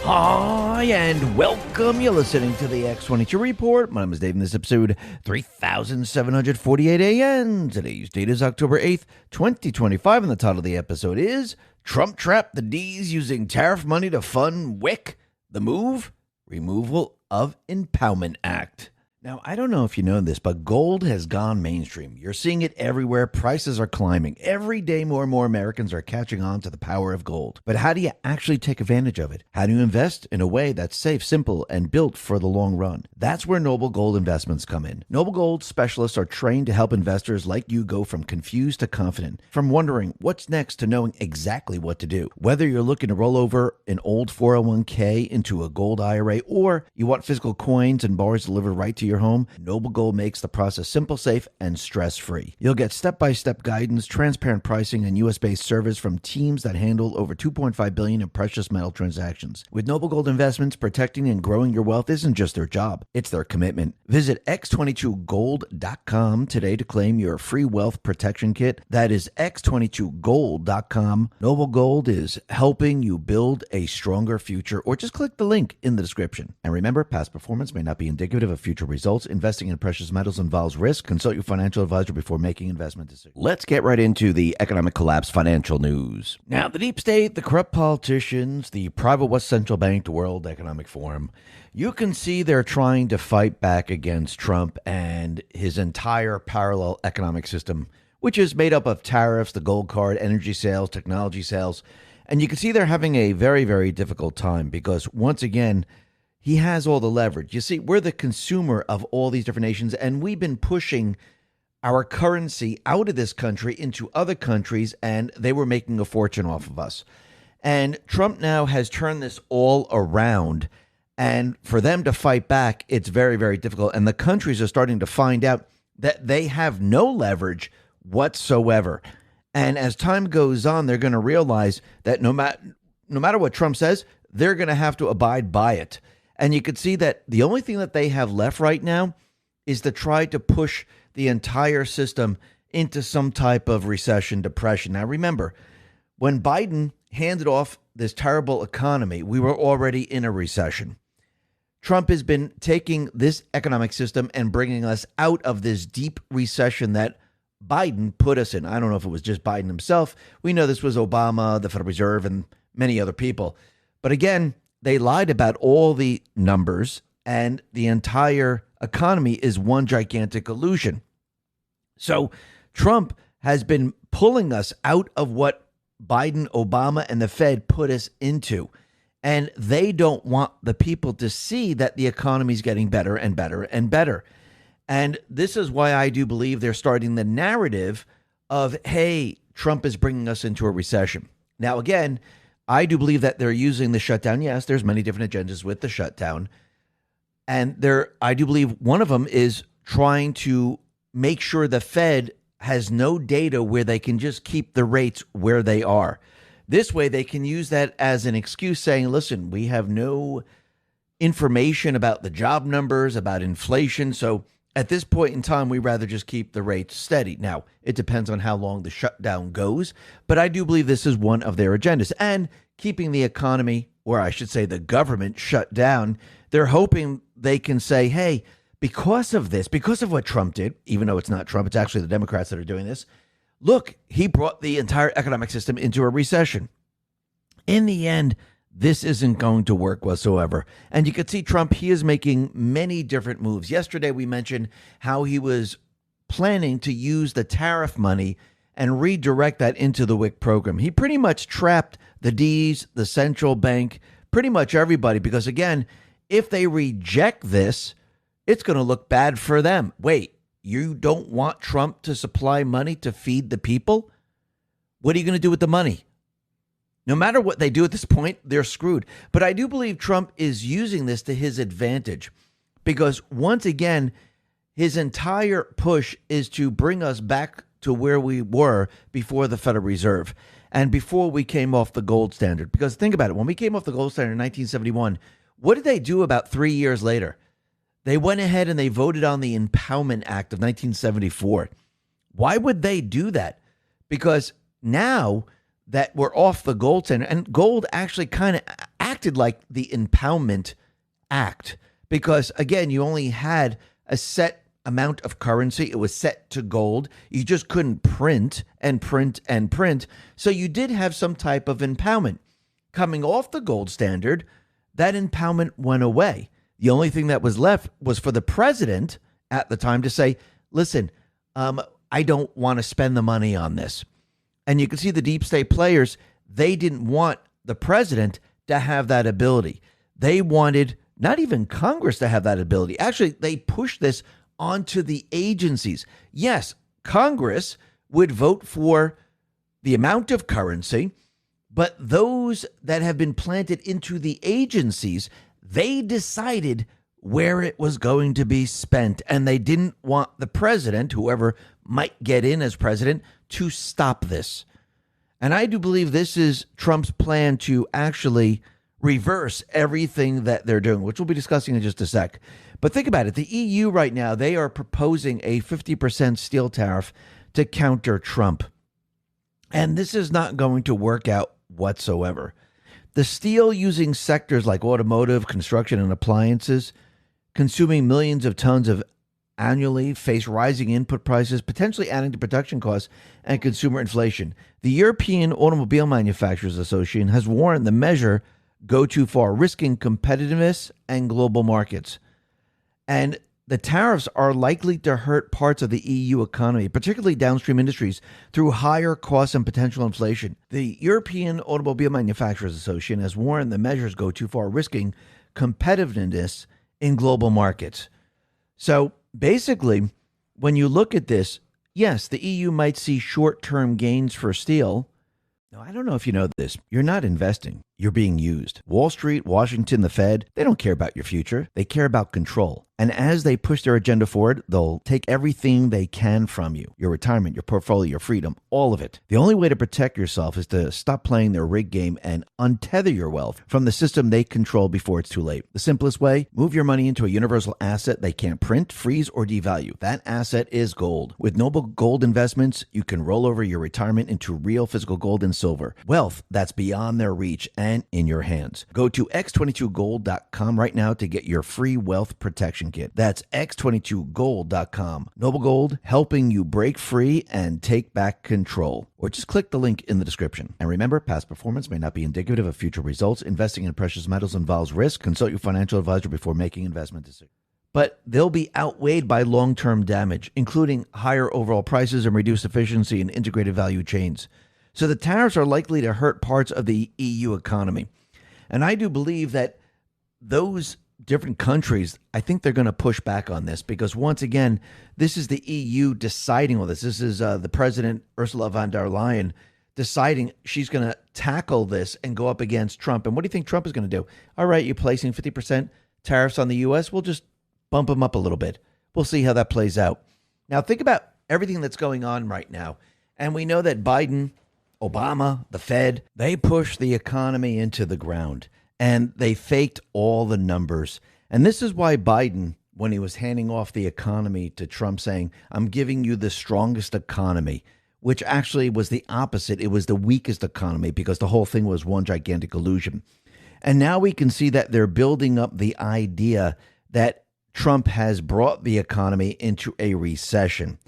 Hi, and welcome. You're listening to the X22 Report. My name is Dave, and this episode 3748 AN. Today's date is October 8th, 2025, and the title of the episode is Trump Trapped the D's Using Tariff Money to Fund WIC. The Move? Removal of Impoundment Act. Now, I don't know if you know this, but gold has gone mainstream. You're seeing it everywhere. Prices are climbing. Every day, more and more Americans are catching on to the power of gold. But how do you actually take advantage of it? How do you invest in a way that's safe, simple, and built for the long run? That's where Noble Gold Investments come in. Noble Gold specialists are trained to help investors like you go from confused to confident, from wondering what's next to knowing exactly what to do. Whether you're looking to roll over an old 401k into a gold IRA, or you want physical coins and bars delivered right to your home, Noble Gold makes the process simple, safe, and stress-free. You'll get step-by-step guidance, transparent pricing, and U.S.-based service from teams that handle over $2.5 billion in precious metal transactions. With Noble Gold Investments, protecting and growing your wealth isn't just their job, it's their commitment. Visit x22gold.com today to claim your free wealth protection kit. That is x22gold.com. Noble Gold is helping you build a stronger future, or just click the link in the description. And remember, past performance may not be indicative of future results. Investing in precious metals involves risk. Consult your financial advisor before making investment decisions. Let's get right into the economic collapse financial news. Now, the deep state, the corrupt politicians, the private West Central Bank, the World Economic Forum, you can see they're trying to fight back against Trump and his entire parallel economic system, which is made up of tariffs, the gold card, energy sales, technology sales. And you can see they're having a very, very difficult time because, once again, he has all the leverage. You see, we're the consumer of all these different nations, and we've been pushing our currency out of this country into other countries, and they were making a fortune off of us. And Trump now has turned this all around, and for them to fight back, it's very, very difficult. And the countries are starting to find out that they have no leverage whatsoever. And as time goes on, they're going to realize that no matter what Trump says, they're going to have to abide by it. And you could see that the only thing that they have left right now is to try to push the entire system into some type of recession, depression. Now, remember, when Biden handed off this terrible economy, we were already in a recession. Trump has been taking this economic system and bringing us out of this deep recession that Biden put us in. I don't know if it was just Biden himself. We know this was Obama, the Federal Reserve, and many other people. But again, they lied about all the numbers, and the entire economy is one gigantic illusion. So Trump has been pulling us out of what Biden, Obama, and the Fed put us into. And they don't want the people to see that the economy is getting better and better and better. And this is why I do believe they're starting the narrative of, hey, Trump is bringing us into a recession. Now, again, I do believe that they're using the shutdown. Yes, there's many different agendas with the shutdown. And I do believe one of them is trying to make sure the Fed has no data where they can just keep the rates where they are. This way, they can use that as an excuse saying, listen, we have no information about the job numbers, about inflation. So at this point in time, we rather just keep the rates steady. Now, it depends on how long the shutdown goes, but I do believe this is one of their agendas. And keeping the economy, or I should say the government, shut down, they're hoping they can say, hey, because of this, because of what Trump did, even though it's not Trump, it's actually the Democrats that are doing this, look, he brought the entire economic system into a recession. In the end, this isn't going to work whatsoever. And you can see Trump, he is making many different moves. Yesterday, we mentioned how he was planning to use the tariff money and redirect that into the WIC program. He pretty much trapped the D's, the central bank, pretty much everybody, because again, if they reject this, it's going to look bad for them. Wait, you don't want Trump to supply money to feed the people? What are you going to do with the money? No matter what they do at this point, they're screwed. But I do believe Trump is using this to his advantage because, once again, his entire push is to bring us back to where we were before the Federal Reserve and before we came off the gold standard. Because think about it. When we came off the gold standard in 1971, what did they do about 3 years later? They went ahead and they voted on the Impoundment Act of 1974. Why would they do that? Because now that we're off the gold standard, and gold actually kind of acted like the Impoundment Act because, again, you only had a set amount of currency. It was set to gold. You just couldn't print and print and print. So you did have some type of impoundment. Coming off the gold standard, that impoundment went away. The only thing that was left was for the president at the time to say, listen, I don't want to spend the money on this. And you can see the deep state players, they didn't want the president to have that ability. They wanted not even Congress to have that ability. Actually, they pushed this onto the agencies. Yes, Congress would vote for the amount of currency, but those that have been planted into the agencies, they decided where it was going to be spent. And they didn't want the president, whoever might get in as president, to stop this. And I do believe this is Trump's plan to actually reverse everything that they're doing, which we'll be discussing in just a sec. But think about it. The EU right now, they are proposing a 50% steel tariff to counter Trump. And this is not going to work out whatsoever. The steel-using sectors like automotive, construction, and appliances, consuming millions of tons of annually, face rising input prices, potentially adding to production costs and consumer inflation. The European Automobile Manufacturers Association has warned the measure go too far, risking competitiveness and global markets. And the tariffs are likely to hurt parts of the EU economy, particularly downstream industries, through higher costs and potential inflation. The European Automobile Manufacturers Association has warned the measures go too far, risking competitiveness in global markets. So basically, when you look at this, yes, the EU might see short-term gains for steel. Now, I don't know if you know this. You're not investing. You're being used. Wall Street, Washington, the Fed, they don't care about your future. They care about control. And as they push their agenda forward, they'll take everything they can from you. Your retirement, your portfolio, your freedom, all of it. The only way to protect yourself is to stop playing their rigged game and untether your wealth from the system they control before it's too late. The simplest way, move your money into a universal asset they can't print, freeze, or devalue. That asset is gold. With Noble Gold Investments, you can roll over your retirement into real physical gold and silver. Wealth that's beyond their reach and in your hands. Go to x22gold.com right now to get your free wealth protection kit. That's x22gold.com. Noble Gold, helping you break free and take back control. Or just click the link in the description. And remember, past performance may not be indicative of future results. Investing in precious metals involves risk. Consult your financial advisor before making investment decisions. But they'll be outweighed by long-term damage, including higher overall prices and reduced efficiency in integrated value chains. So the tariffs are likely to hurt parts of the EU economy. And I do believe that those different countries, I think they're going to push back on this because, once again, this is the EU deciding all this. This is the president, Ursula von der Leyen, deciding she's going to tackle this and go up against Trump. And what do you think Trump is going to do? All right, you're placing 50% tariffs on the U.S. We'll just bump them up a little bit. We'll see how that plays out. Now, think about everything that's going on right now. And we know that Biden, Obama, the Fed, they pushed the economy into the ground and they faked all the numbers. And this is why Biden, when he was handing off the economy to Trump, saying, I'm giving you the strongest economy, which actually was the opposite. It was the weakest economy because the whole thing was one gigantic illusion. And now we can see that they're building up the idea that Trump has brought the economy into a recession.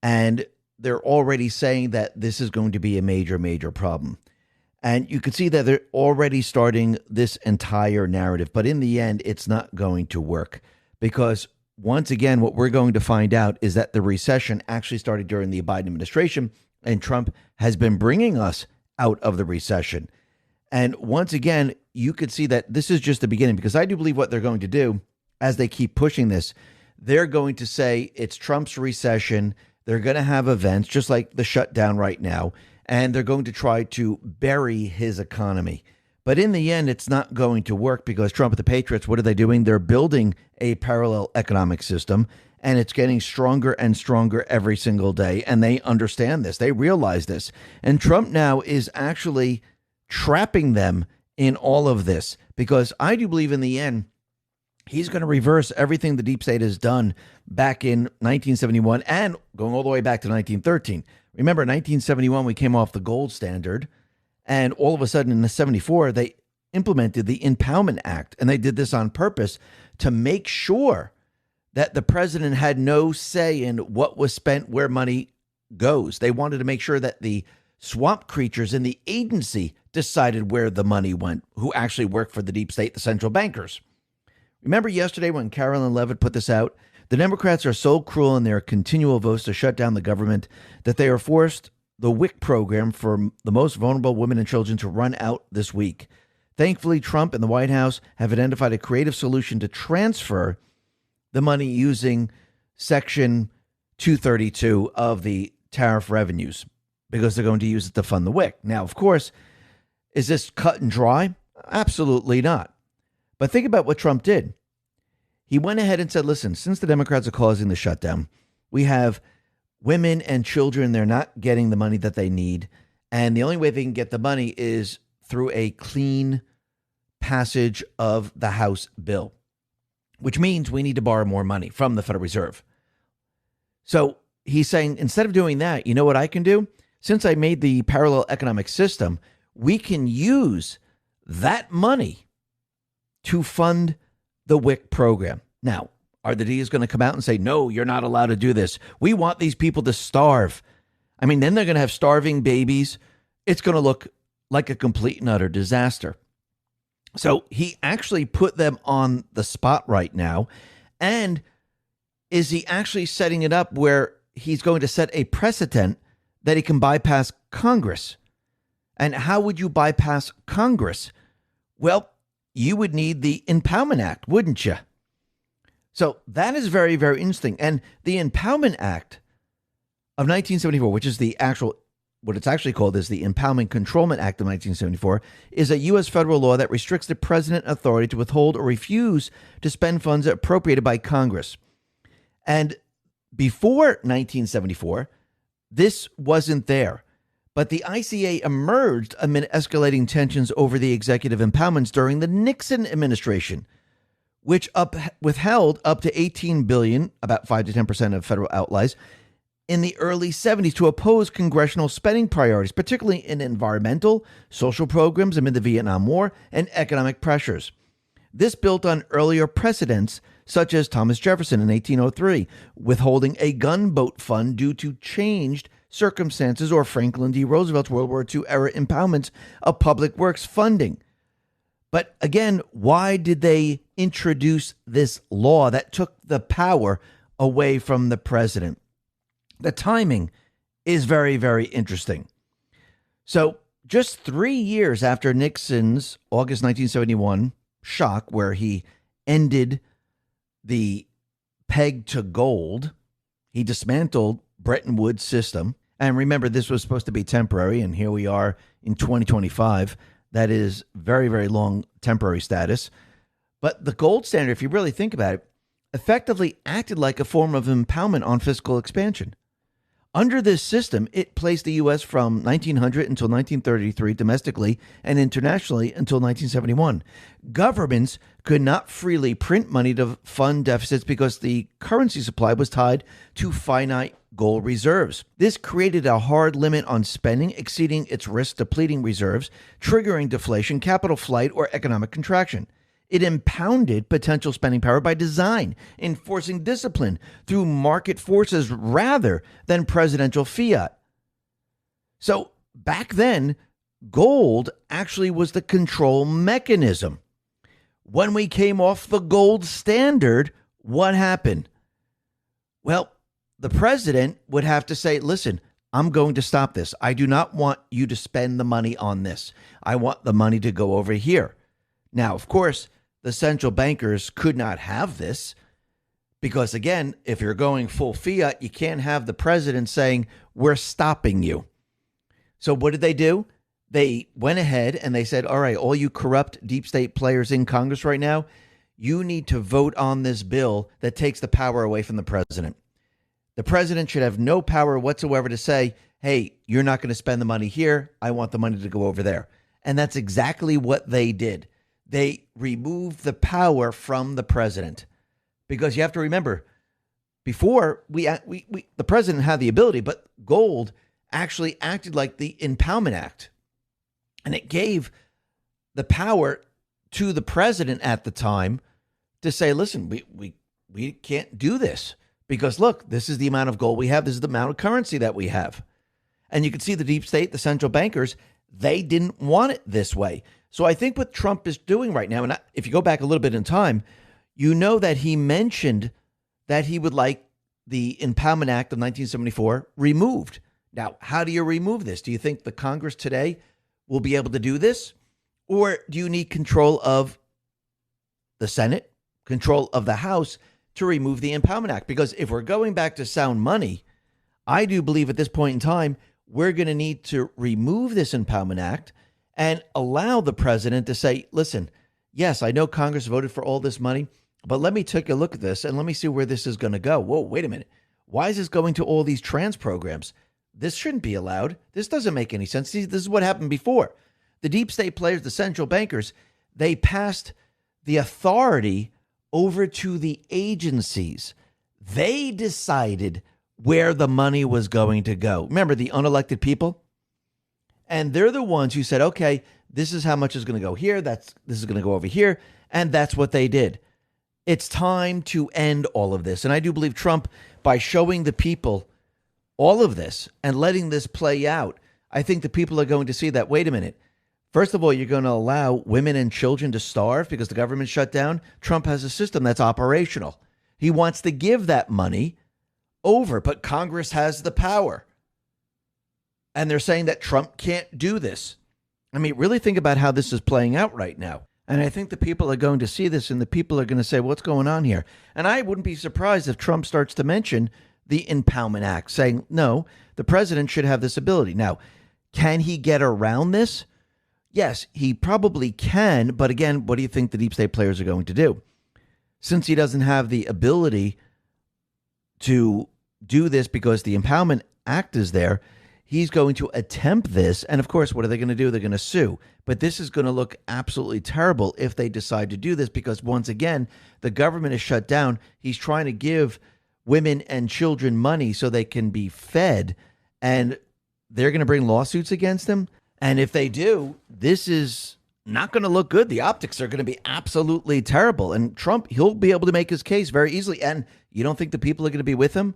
And they're already saying that this is going to be a major, major problem. And you can see that they're already starting this entire narrative. But in the end, it's not going to work because, once again, what we're going to find out is that the recession actually started during the Biden administration, and Trump has been bringing us out of the recession. And once again, you could see that this is just the beginning, because I do believe what they're going to do as they keep pushing this, they're going to say it's Trump's recession. They're going to have events just like the shutdown right now, and they're going to try to bury his economy. But in the end, it's not going to work because Trump and the Patriots, what are they doing? They're building a parallel economic system, and it's getting stronger and stronger every single day. And they understand this. They realize this. And Trump now is actually trapping them in all of this, because I do believe in the end, he's going to reverse everything the deep state has done back in 1971 and going all the way back to 1913. Remember, 1971, we came off the gold standard, and all of a sudden in the 74, they implemented the Impoundment Act, and they did this on purpose to make sure that the president had no say in what was spent, where money goes. They wanted to make sure that the swamp creatures in the agency decided where the money went, who actually worked for the deep state, the central bankers. Remember yesterday when Carolyn Levitt put this out? The Democrats are so cruel in their continual votes to shut down the government that they are forced the WIC program for the most vulnerable women and children to run out this week. Thankfully, Trump and the White House have identified a creative solution to transfer the money using Section 232 of the tariff revenues, because they're going to use it to fund the WIC. Now, of course, is this cut and dry? Absolutely not. But think about what Trump did. He went ahead and said, listen, since the Democrats are causing the shutdown, we have women and children, they're not getting the money that they need. And the only way they can get the money is through a clean passage of the House bill, which means we need to borrow more money from the Federal Reserve. So he's saying, instead of doing that, you know what I can do? Since I made the parallel economic system, we can use that money to fund the WIC program. Now, are the D's going to come out and say, no, you're not allowed to do this? We want these people to starve. I mean, then they're going to have starving babies. It's going to look like a complete and utter disaster. So he actually put them on the spot right now. And is he actually setting it up where he's going to set a precedent that he can bypass Congress? And how would you bypass Congress? Well, you would need the Impoundment Act, wouldn't you? So that is very, very interesting. And the Impoundment Act of 1974, which is the actual, what it's actually called is the Impoundment Controlment Act of 1974, is a U.S. federal law that restricts the president's authority to withhold or refuse to spend funds appropriated by Congress. And before 1974, this wasn't there. But the ICA emerged amid escalating tensions over the executive impoundments during the Nixon administration, which withheld up to $18 billion, about 5 to 10% of federal outlays, in the early 70s to oppose congressional spending priorities, particularly in environmental, social programs amid the Vietnam War, and economic pressures. This built on earlier precedents, such as Thomas Jefferson in 1803, withholding a gunboat fund due to changed circumstances, or Franklin D. Roosevelt's World War II era impoundments of public works funding. But again, why did they introduce this law that took the power away from the president? The timing is very, very interesting. So just 3 years after Nixon's August 1971 shock, where he ended the peg to gold, he dismantled Bretton Woods system. And remember, this was supposed to be temporary, and here we are in 2025. That is very, very long temporary status. But the gold standard, if you really think about it, effectively acted like a form of impoundment on fiscal expansion. Under this system, it placed the U.S. from 1900 until 1933 domestically and internationally until 1971. Governments could not freely print money to fund deficits because the currency supply was tied to finite gold reserves. This created a hard limit on spending, exceeding its risk depleting reserves, triggering deflation, capital flight, or economic contraction. It impounded potential spending power by design, enforcing discipline through market forces rather than presidential fiat. So back then, gold actually was the control mechanism. When we came off the gold standard, what happened? Well, the president would have to say, listen, I'm going to stop this. I do not want you to spend the money on this. I want the money to go over here. Now, of course, the central bankers could not have this because, again, if you're going full fiat, you can't have the president saying, we're stopping you. So what did they do? They went ahead and they said, all right, all you corrupt deep state players in Congress right now, you need to vote on this bill that takes the power away from the president. The president should have no power whatsoever to say, hey, you're not going to spend the money here. I want the money to go over there. And that's exactly what they did. They removed the power from the president, because you have to remember, before the president had the ability, but gold actually acted like the Impoundment Act, and it gave the power to the president at the time to say, listen, we can't do this because, look, this is the amount of gold we have. This is the amount of currency that we have. And you can see the deep state, the central bankers, they didn't want it this way. So I think what Trump is doing right now, and if you go back a little bit in time, you know that he mentioned that he would like the Impoundment Act of 1974 removed. Now, how do you remove this? Do you think the Congress today will be able to do this? Or do you need control of the Senate, control of the House to remove the Impoundment Act? Because if we're going back to sound money, I do believe at this point in time, we're going to need to remove this Impoundment Act and allow the president to say, listen, yes, I know Congress voted for all this money, but let me take a look at this and let me see where this is going to go. Whoa, wait a minute. Why is this going to all these trans programs? This shouldn't be allowed. This doesn't make any sense. See, this is what happened before. The deep state players, the central bankers, they passed the authority over to the agencies. They decided where the money was going to go. Remember the unelected people? And they're the ones who said, okay, this is how much is going to go here. This is going to go over here. And that's what they did. It's time to end all of this. And I do believe Trump, by showing the people all of this and letting this play out, I think the people are going to see that, wait a minute. First of all, you're going to allow women and children to starve because the government shut down. Trump has a system that's operational. He wants to give that money over, but Congress has the power. And they're saying that Trump can't do this. I mean, really think about how this is playing out right now. And I think the people are going to see this and the people are going to say, what's going on here? And I wouldn't be surprised if Trump starts to mention the Impoundment Act, saying, no, the president should have this ability. Now, can he get around this? Yes, he probably can. But again, what do you think the deep state players are going to do? Since he doesn't have the ability to do this because the Impoundment Act is there, he's going to attempt this. And of course, what are they going to do? They're going to sue. But this is going to look absolutely terrible if they decide to do this, because once again, the government is shut down. He's trying to give women and children money so they can be fed, and they're going to bring lawsuits against him. And if they do, this is not going to look good. The optics are going to be absolutely terrible. And Trump, he'll be able to make his case very easily. And you don't think the people are going to be with him?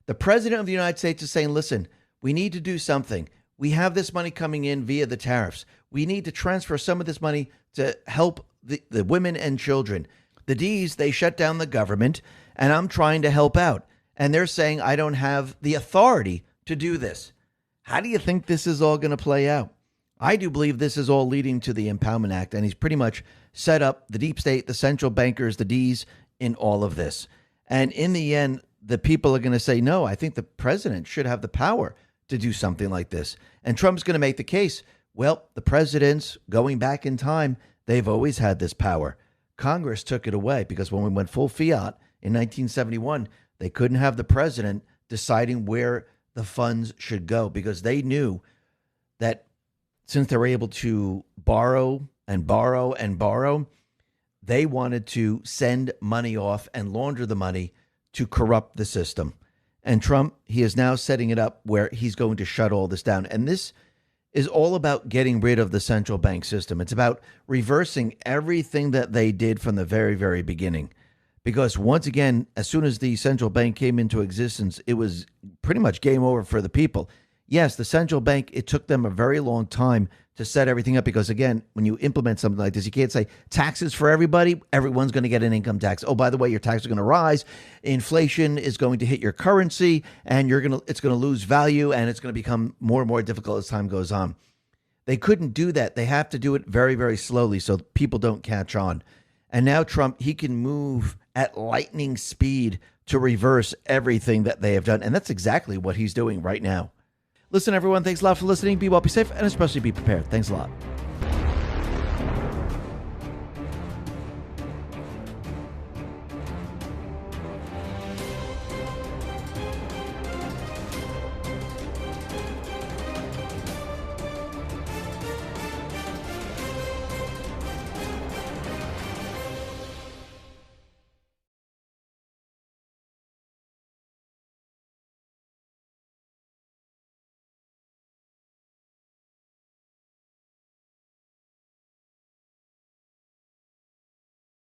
The president of the United States is saying, listen, we need to do something. We have this money coming in via the tariffs. We need to transfer some of this money to help the women and children. The D's, they shut down the government, and I'm trying to help out. And they're saying I don't have the authority to do this. How do you think this is all going to play out? I do believe this is all leading to the Impoundment Act, and he's pretty much set up the deep state, the central bankers, the D's in all of this. And in the end, the people are going to say, no, I think the president should have the power to do something like this. And Trump's going to make the case, well, the presidents going back in time, they've always had this power. Congress took it away because when we went full fiat in 1971, they couldn't have the president deciding where the funds should go because they knew that since they were able to borrow and borrow and borrow, they wanted to send money off and launder the money to corrupt the system. And Trump, he is now setting it up where he's going to shut all this down. And this is all about getting rid of the central bank system. It's about reversing everything that they did from the very, very beginning. Because once again, as soon as the central bank came into existence, it was pretty much game over for the people. Yes, the central bank, it took them a very long time to set everything up because, again, when you implement something like this, you can't say taxes for everybody. Everyone's going to get an income tax. Oh, by the way, your taxes are going to rise. Inflation is going to hit your currency, and it's going to lose value, and it's going to become more and more difficult as time goes on. They couldn't do that. They have to do it very, very slowly so people don't catch on. And now Trump, he can move at lightning speed to reverse everything that they have done. And that's exactly what he's doing right now. Listen, everyone, thanks a lot for listening. Be well, be safe, and especially be prepared. Thanks a lot.